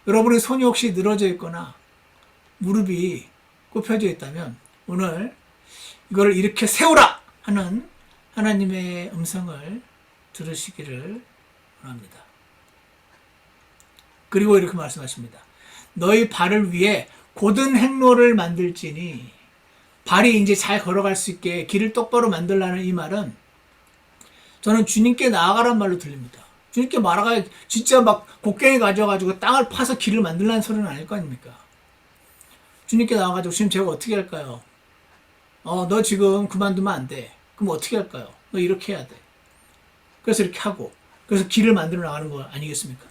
A: 여러분의 손이 혹시 늘어져 있거나 무릎이 굽혀져 있다면 오늘 이거를 일으켜 세우라 하는 하나님의 음성을 들으시기를 원합니다. 그리고 이렇게 말씀하십니다. 너희 발을 위해 곧은 행로를 만들지니, 발이 이제 잘 걸어갈 수 있게 길을 똑바로 만들라는 이 말은 저는 주님께 나아가란 말로 들립니다. 주님께 말아가 진짜 막 곡괭이 가져가지고 땅을 파서 길을 만들라는 소리는 아닐 거 아닙니까? 주님께 나와가지고 주님 제가 어떻게 할까요? 너 지금 그만두면 안 돼. 그럼 어떻게 할까요? 너 이렇게 해야 돼. 그래서 이렇게 하고, 그래서 길을 만들어 나가는 거 아니겠습니까?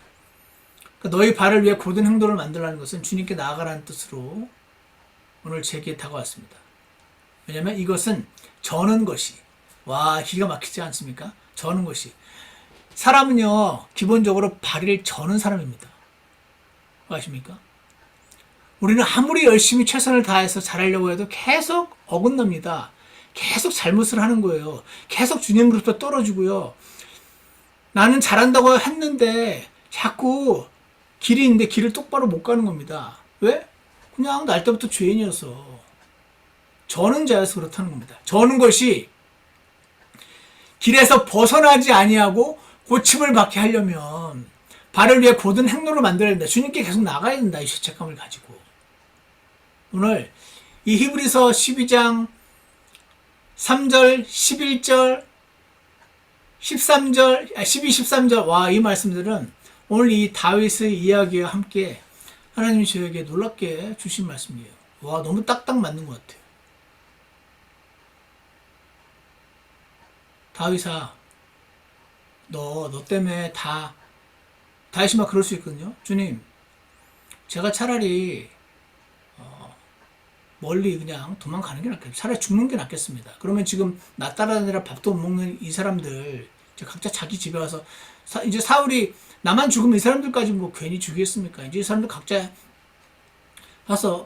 A: 그러니까 너희 발을 위해 곧은 행로를 만들라는 것은 주님께 나아가라는 뜻으로 오늘 제게 다가왔습니다. 왜냐하면 이것은 저는 것이, 기가 막히지 않습니까? 저는 것이, 사람은요 기본적으로 발을 저는 사람입니다. 아십니까? 우리는 아무리 열심히 최선을 다해서 잘하려고 해도 계속 어긋납니다. 계속 잘못을 하는 거예요. 계속 주님으로부터 떨어지고요. 나는 잘한다고 했는데 자꾸 길이 있는데 길을 똑바로 못 가는 겁니다. 왜? 그냥 날 때부터 죄인이어서, 저는 자여서 그렇다는 겁니다. 저는 것이 길에서 벗어나지 아니하고 고침을 받게 하려면 발을 위해 곧은 행로를 만들어야 된다. 주님께 계속 나가야 된다. 이 죄책감을 가지고. 오늘 이 히브리서 12장 3절, 11절, 13절, 12, 13절, 이 말씀들은 오늘 이 다윗의 이야기와 함께 하나님이 저에게 놀랍게 주신 말씀이에요. 너무 딱딱 맞는 것 같아요. 다윗아, 너 때문에 다윗이 막 그럴 수 있거든요. 주님, 제가 차라리 멀리 그냥 도망가는 게 낫겠습니다. 차라리 죽는 게 낫겠습니다. 그러면 지금 나 따라다니라 밥도 못 먹는 이 사람들 이제 각자 자기 집에 와서 이제 사울이 나만 죽으면 이 사람들까지 뭐 괜히 죽이겠습니까? 이제 이 사람들 각자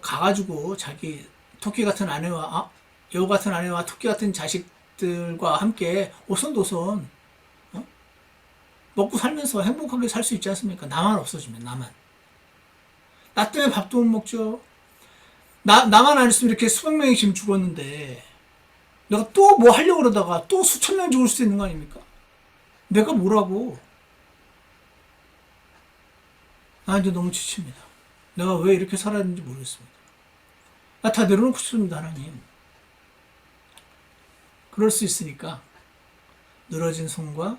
A: 가가지고 자기 토끼 같은 아내와 여우 같은 아내와 토끼 같은 자식들과 함께 오손도손 먹고 살면서 행복하게 살 수 있지 않습니까? 나만 없어지면, 나만. 나 때문에 밥도 못 먹죠. 나만 안 했으면 이렇게 수백 명이 지금 죽었는데, 내가 또 뭐 하려고 그러다가 또 수천 명 죽을 수도 있는 거 아닙니까? 내가 뭐라고. 나 이제 너무 지칩니다. 내가 왜 이렇게 살아야 되는지 모르겠습니다. 나 다 내려놓고 싶습니다, 하나님. 그럴 수 있으니까 늘어진 손과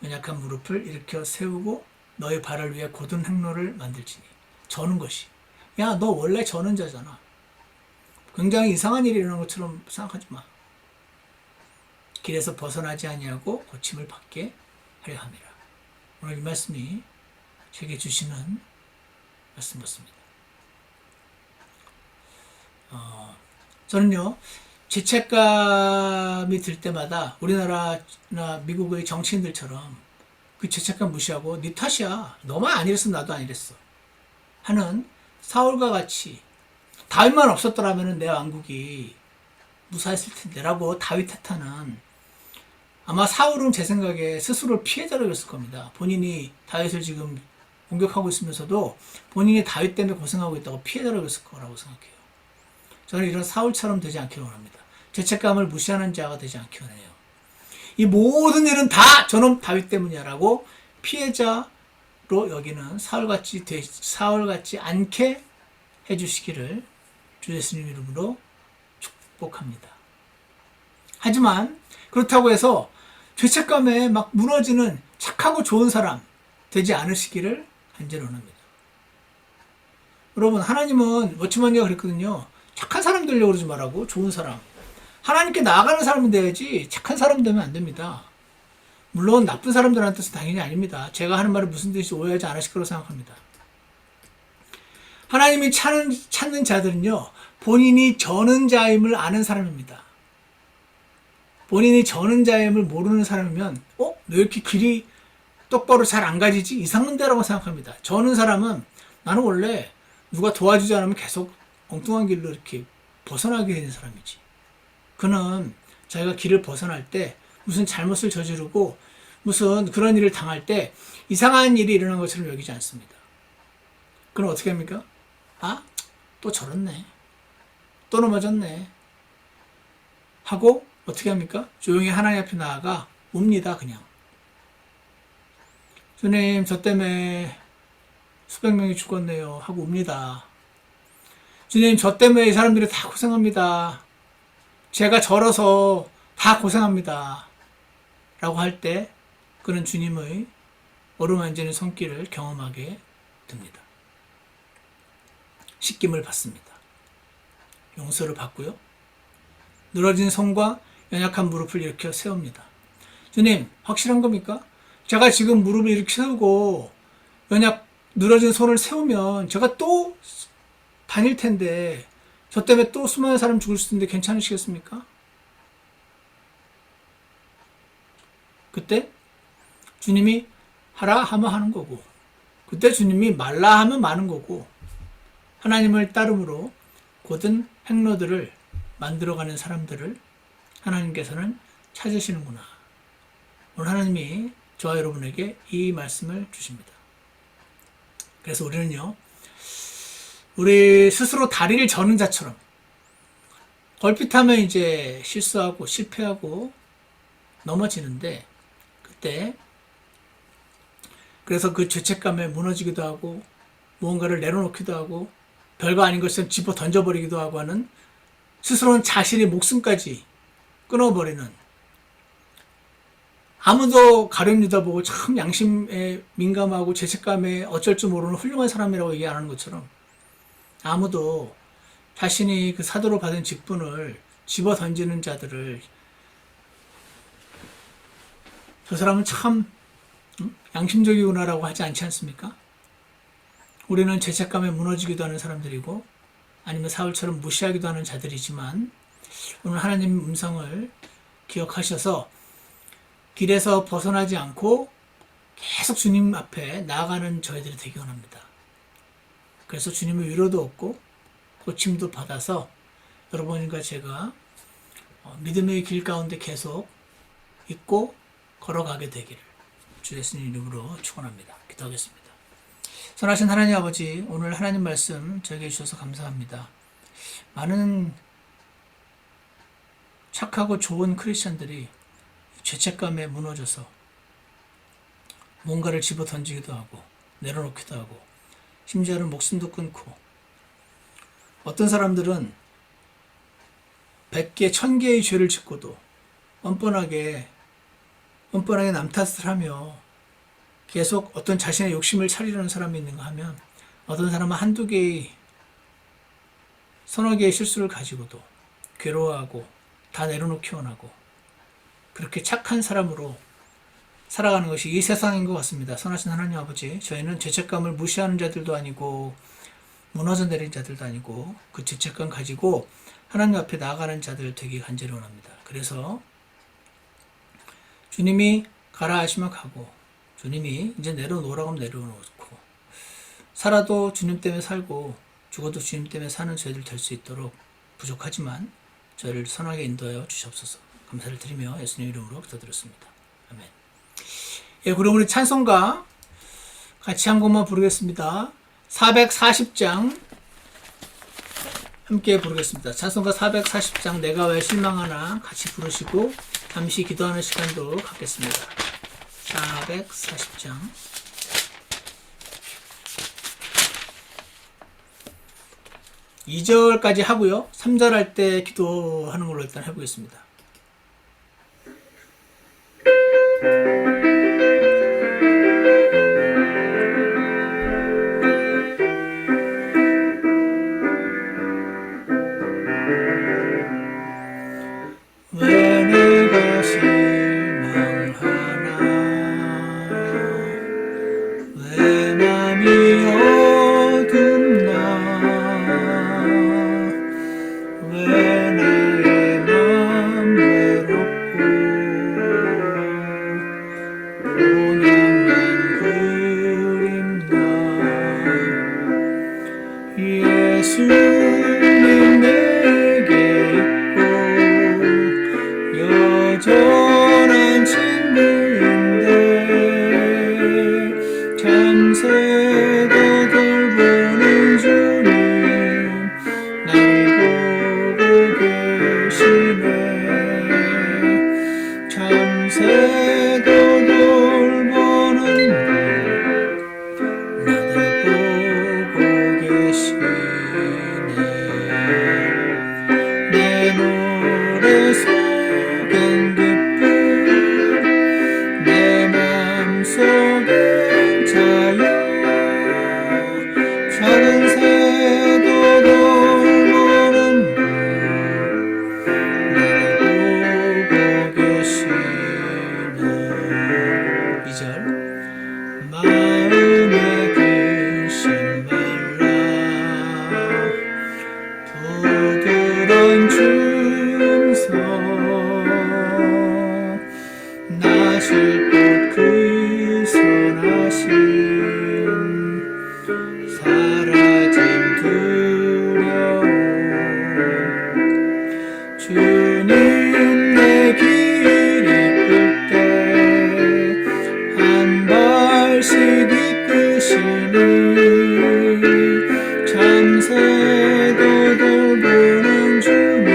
A: 연약한 무릎을 일으켜 세우고 너의 발을 위해 곧은 행로를 만들지니. 저는 것이. 야, 너 원래 저는 자잖아. 굉장히 이상한 일이 일어난 것처럼 생각하지 마. 길에서 벗어나지 아니하고 고침을 받게 하려 함이라. 오늘 이 말씀이 제게 주시는 말씀 같습니다. 저는요, 죄책감이 들 때마다 우리나라나 미국의 정치인들처럼 그 죄책감 무시하고 네 탓이야. 너만 안 이랬으면 나도 안 이랬어. 하는 사울과 같이, 다윗만 없었더라면 내 왕국이 무사했을 텐데라고 다윗 탓하는, 아마 사울은 제 생각에 스스로 피해자로 였을 겁니다. 본인이 다윗을 지금 공격하고 있으면서도 본인이 다윗 때문에 고생하고 있다고 피해자로 였을 거라고 생각해요. 저는 이런 사울처럼 되지 않기를 원합니다. 죄책감을 무시하는 자가 되지 않기 원해요. 이 모든 일은 다 저놈 다윗 때문이야라고 피해자로 여기는 사울같지 않게 해주시기를 주 예수님 이름으로 축복합니다. 하지만 그렇다고 해서 죄책감에 막 무너지는 착하고 좋은 사람 되지 않으시기를 간절히 원합니다. 여러분, 하나님은 워치만이가 그랬거든요. 착한 사람 되려고 그러지 말라고. 좋은 사람. 하나님께 나아가는 사람이 돼야지 착한 사람 되면 안 됩니다. 물론 나쁜 사람들한테 뜻은 당연히 아닙니다. 제가 하는 말이 무슨 뜻인지 오해하지 않으실 거라고 생각합니다. 하나님이 찾는 자들은요, 본인이 저는 자임을 아는 사람입니다. 본인이 저는 자임을 모르는 사람이면, 왜 이렇게 길이 똑바로 잘 안 가지지? 이상한 데라고 생각합니다. 저는 사람은 나는 원래 누가 도와주지 않으면 계속 엉뚱한 길로 이렇게 벗어나게 되는 사람이지. 그는 자기가 길을 벗어날 때 무슨 잘못을 저지르고 무슨 그런 일을 당할 때 이상한 일이 일어난 것처럼 여기지 않습니다. 그럼 어떻게 합니까? 또 저렇네. 또 넘어졌네. 하고 어떻게 합니까? 조용히 하나님 앞에 나아가 웁니다, 그냥. 주님, 저 때문에 수백 명이 죽었네요. 하고 웁니다. 주님, 저 때문에 이 사람들이 다 고생합니다. 제가 저러서 다 고생합니다. 라고 할 때 그는 주님의 어루만지는 손길을 경험하게 됩니다. 씻김을 받습니다. 용서를 받고요. 늘어진 손과 연약한 무릎을 일으켜 세웁니다. 주님, 확실한 겁니까? 제가 지금 무릎을 이렇게 세우고 늘어진 손을 세우면 제가 또 다닐 텐데 저 때문에 또 수많은 사람 죽을 수 있는데 괜찮으시겠습니까? 그때 주님이 하라 하면 하는 거고, 그때 주님이 말라 하면 마는 거고, 하나님을 따름으로 고든 행로들을 만들어가는 사람들을 하나님께서는 찾으시는구나. 오늘 하나님이 저와 여러분에게 이 말씀을 주십니다. 그래서 우리는요, 우리 스스로 다리를 저는 자처럼 걸핏하면 이제 실수하고 실패하고 넘어지는데, 그때 그래서 그 죄책감에 무너지기도 하고 무언가를 내려놓기도 하고 별거 아닌 것처럼 집어 던져버리기도 하고 하는, 스스로는 자신의 목숨까지 끊어버리는, 아무도 가룟 유다 보고 참 양심에 민감하고 죄책감에 어쩔 줄 모르는 훌륭한 사람이라고 얘기 안 하는 것처럼 아무도 자신이 그 사도로 받은 직분을 집어 던지는 자들을, 저 사람은 참 양심적이구나라고 하지 않지 않습니까? 우리는 죄책감에 무너지기도 하는 사람들이고 아니면 사울처럼 무시하기도 하는 자들이지만, 오늘 하나님 음성을 기억하셔서 길에서 벗어나지 않고 계속 주님 앞에 나아가는 저희들이 되기 원합니다. 그래서 주님의 위로도 얻고 고침도 받아서 여러분과 제가 믿음의 길 가운데 계속 있고 걸어가게 되기를 주 예수님 이름으로 축원합니다. 기도하겠습니다. 선하신 하나님 아버지, 오늘 하나님 말씀 저에게 주셔서 감사합니다. 많은 착하고 좋은 크리스천들이 죄책감에 무너져서 뭔가를 집어 던지기도 하고 내려놓기도 하고 심지어는 목숨도 끊고, 어떤 사람들은 100개, 1000개의 죄를 짓고도 뻔뻔하게 남 탓을 하며 계속 어떤 자신의 욕심을 차리려는 사람이 있는가 하면, 어떤 사람은 한두 개의, 서너 개의 실수를 가지고도 괴로워하고 다 내려놓기 원하고 그렇게 착한 사람으로 살아가는 것이 이 세상인 것 같습니다. 선하신 하나님 아버지, 저희는 죄책감을 무시하는 자들도 아니고 무너져 내린 자들도 아니고 그 죄책감 가지고 하나님 앞에 나아가는 자들 되기 간절히 원합니다. 그래서 주님이 가라 하시면 가고, 주님이 이제 내려놓으라고 하면 내려놓고, 살아도 주님 때문에 살고 죽어도 주님 때문에 사는 저희들 될 수 있도록 부족하지만 저희를 선하게 인도하여 주시옵소서. 감사를 드리며 예수님 이름으로 기도드렸습니다. 아멘. 예, 그럼 우리 찬송가 같이 한 곡만 부르겠습니다. 440장 함께 부르겠습니다. 찬송가 440장 내가 왜 실망하나 같이 부르시고 잠시 기도하는 시간도 갖겠습니다. 440장 2절까지 하고요. 3절 할 때 기도하는 걸로 일단 해보겠습니다. 부드러운 중성 나실 곳 그 선하심 사라짐 두려움 주님 내 길 이끌 때 한 발씩 이끄시니 참새도 돌보는 주님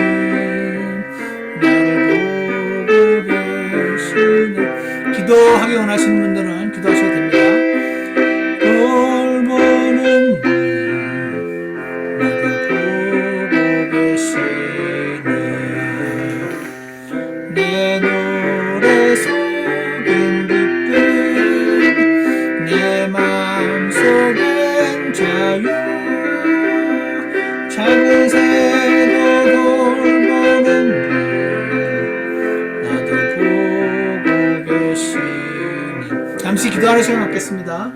A: 나를 보고 계시네. 기도하기 원하시는 분들은 기도하셔도 됩니다. 돌보는 나를 보고 계시네. 내 노래 속엔 기쁨 내 마음 속엔 자유 작은 새도 돌보는 나도 보고 계시네. 잠시 기도하는 시간 갖겠습니다.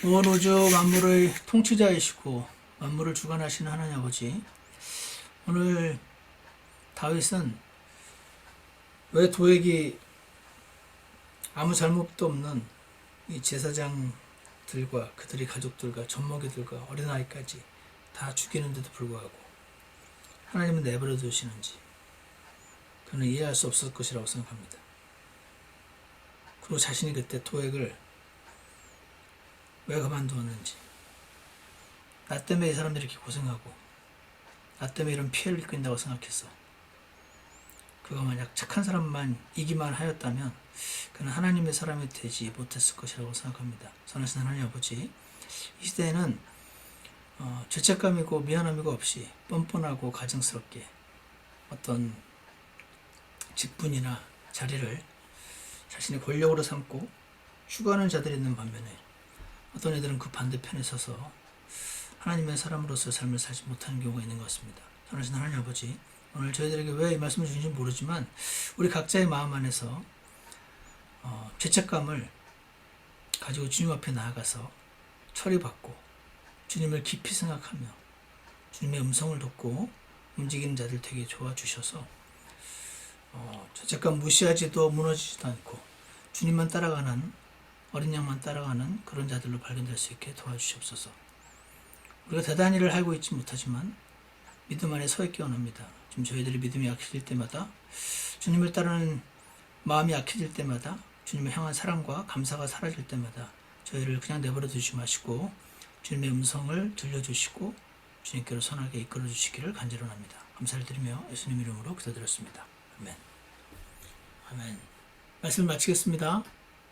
A: 온 우주 만물의 통치자이시고 만물을 주관하시는 하나님 아버지, 오늘 다윗은 왜 도액이 아무 잘못도 없는 이 제사장들과 그들의 가족들과 젖먹이들과 어린아이까지 다 죽이는데도 불구하고 하나님은 내버려 두시는지 그는 이해할 수 없을 것이라고 생각합니다. 그리고 자신이 그때 도액을 왜 그만두었는지, 나 때문에 이 사람들이 이렇게 고생하고 나 때문에 이런 피해를 입고 있다고 생각했어. 그가 만약 착한 사람만 이기만 하였다면 그는 하나님의 사람이 되지 못했을 것이라고 생각합니다. 선하신 하나님 아버지, 이 시대에는 죄책감이고 미안함이고 없이 뻔뻔하고 가증스럽게 어떤 직분이나 자리를 자신의 권력으로 삼고 추구하는 자들이 있는 반면에 어떤 애들은 그 반대편에 서서 하나님의 사람으로서 삶을 살지 못하는 경우가 있는 것 같습니다. 선하신 하나님 아버지, 오늘 저희들에게 왜 이 말씀을 주신지 모르지만 우리 각자의 마음 안에서 죄책감을 가지고 주님 앞에 나아가서 처리받고 주님을 깊이 생각하며 주님의 음성을 듣고 움직이는 자들 되게 도와주셔서 죄책감 무시하지도 무너지지도 않고 주님만 따라가는, 어린 양만 따라가는 그런 자들로 발견될 수 있게 도와주시옵소서. 우리가 대단히 일을 하고 있지 못하지만 믿음 안에 서 있기 원합니다. 지금 저희들이 믿음이 약해질 때마다, 주님을 따르는 마음이 약해질 때마다, 주님을 향한 사랑과 감사가 사라질 때마다 저희를 그냥 내버려 두지 마시고 주님의 음성을 들려주시고 주님께로 선하게 이끌어 주시기를 간절합니다. 감사를 드리며 예수님 이름으로 기도드렸습니다. 아멘. 아멘. 말씀을 마치겠습니다.